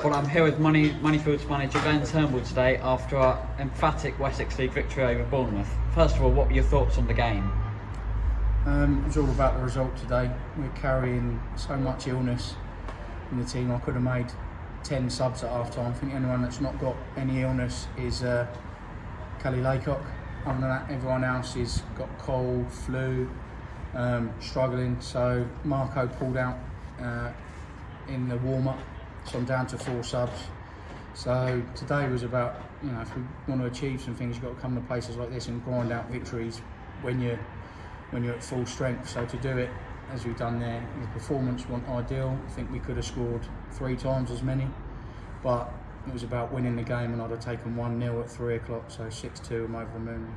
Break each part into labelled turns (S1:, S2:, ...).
S1: Well, I'm here with Moneyfield's manager Ben Turnbull today after our emphatic Wessex League victory over Bournemouth. First of all, what were your thoughts on the game?
S2: It was all about the result today. We're carrying so much illness in the team. I could have made 10 subs at half time. I think anyone that's not got any illness is Kelly Laycock. Other than that, everyone else has got cold, flu, struggling. So Marco pulled out in the warm-up, so I'm down to 4 subs. So today was about, if we want to achieve some things, you've got to come to places like this and grind out victories when you're at full strength. So to do it as we've done there, the performance wasn't ideal. I think we could have scored 3 times as many, but it was about winning the game, and I'd have taken 1-0 at 3 o'clock, so 6-2, I'm over the moon.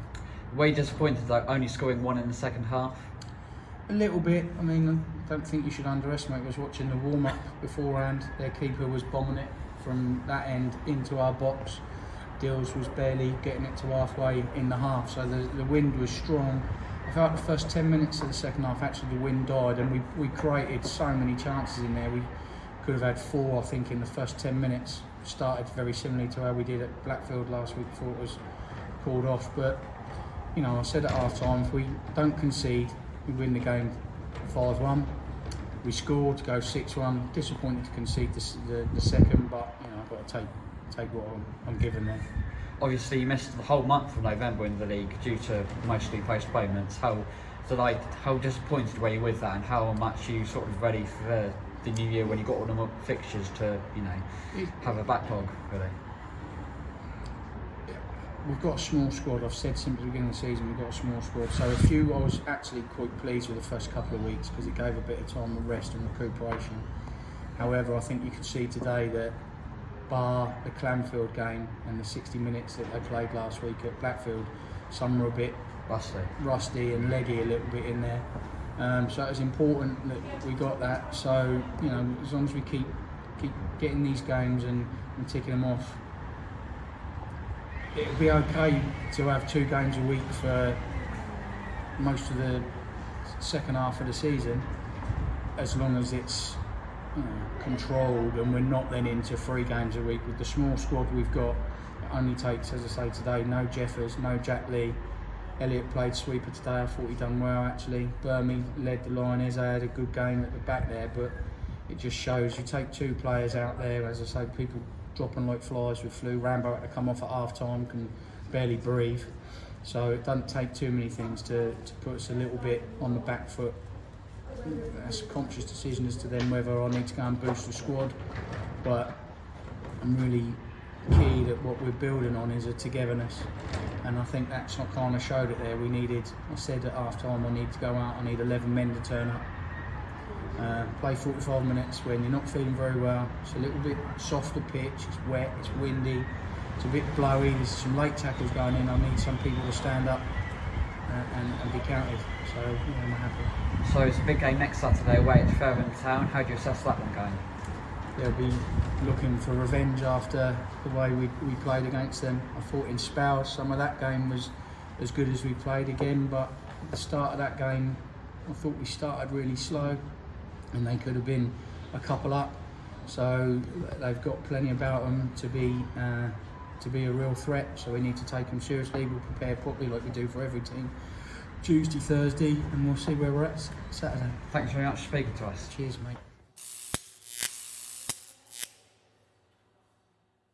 S1: Were you disappointed though, only scoring 1 in the second half?
S2: A little bit. I mean, I don't think you should underestimate. I was watching the warm-up beforehand. Their keeper was bombing it from that end into our box. Dills was barely getting it to halfway in the half, so the wind was strong. I felt the first 10 minutes of the second half, actually the wind died, and we created so many chances in there. We could have had 4, I think, in the first 10 minutes. Started very similarly to how we did at Blackfield last week before it was called off. But, I said at half-time, if we don't concede, we win the game 5-1. We scored to go 6-1. Disappointed to concede the second, but I've got to take what I'm given there.
S1: Obviously, you missed the whole month of November in the league due to mostly postponements. How disappointed were you with that, and how much you sort of ready for the new year when you got all the fixtures to have a backlog really?
S2: We've got a small squad. I've said since the beginning of the season we've got a small squad. So I was actually quite pleased with the first couple of weeks because it gave a bit of time of rest and recuperation. However, I think you could see today that bar the Clanfield game and the 60 minutes that they played last week at Blackfield, some were a bit rusty and leggy a little bit in there. So it was important that we got that. So as long as we keep getting these games and ticking them off, it'll be okay to have 2 games a week for most of the second half of the season, as long as it's controlled and we're not then into 3 games a week. With the small squad we've got, it only takes, as I say today, no Jeffers, no Jack Lee. Elliot played sweeper today. I thought he'd done well actually. Burmy led the line. Eze had a good game at the back there, but it just shows you take 2 players out there, as I say, people dropping like flies with flu. Rambo had to come off at half time, can barely breathe. So it doesn't take too many things to put us a little bit on the back foot. That's a conscious decision as to then whether I need to go and boost the squad, but I'm really key that what we're building on is a togetherness, and I think that's not kind of showed it there. I said at half time I need to go out, I need 11 men to turn up, play 45 minutes when you're not feeling very well. It's a little bit softer pitch, it's wet, it's windy, it's a bit blowy, there's some late tackles going in. I need some people to stand up and be counted, so I'm happy.
S1: So it's a big game next Saturday away at Fairham Town. How do you assess that one going?
S2: They'll be looking for revenge after the way we played against them. I thought in spells some of that game was as good as we played again, but at the start of that game I thought we started really slow and they could have been a couple up. So they've got plenty about them to be a real threat, so we need to take them seriously. We'll prepare properly like we do for every team, Tuesday, Thursday, and we'll see where we're at Saturday.
S1: Thanks very much for speaking to us.
S2: Cheers, mate.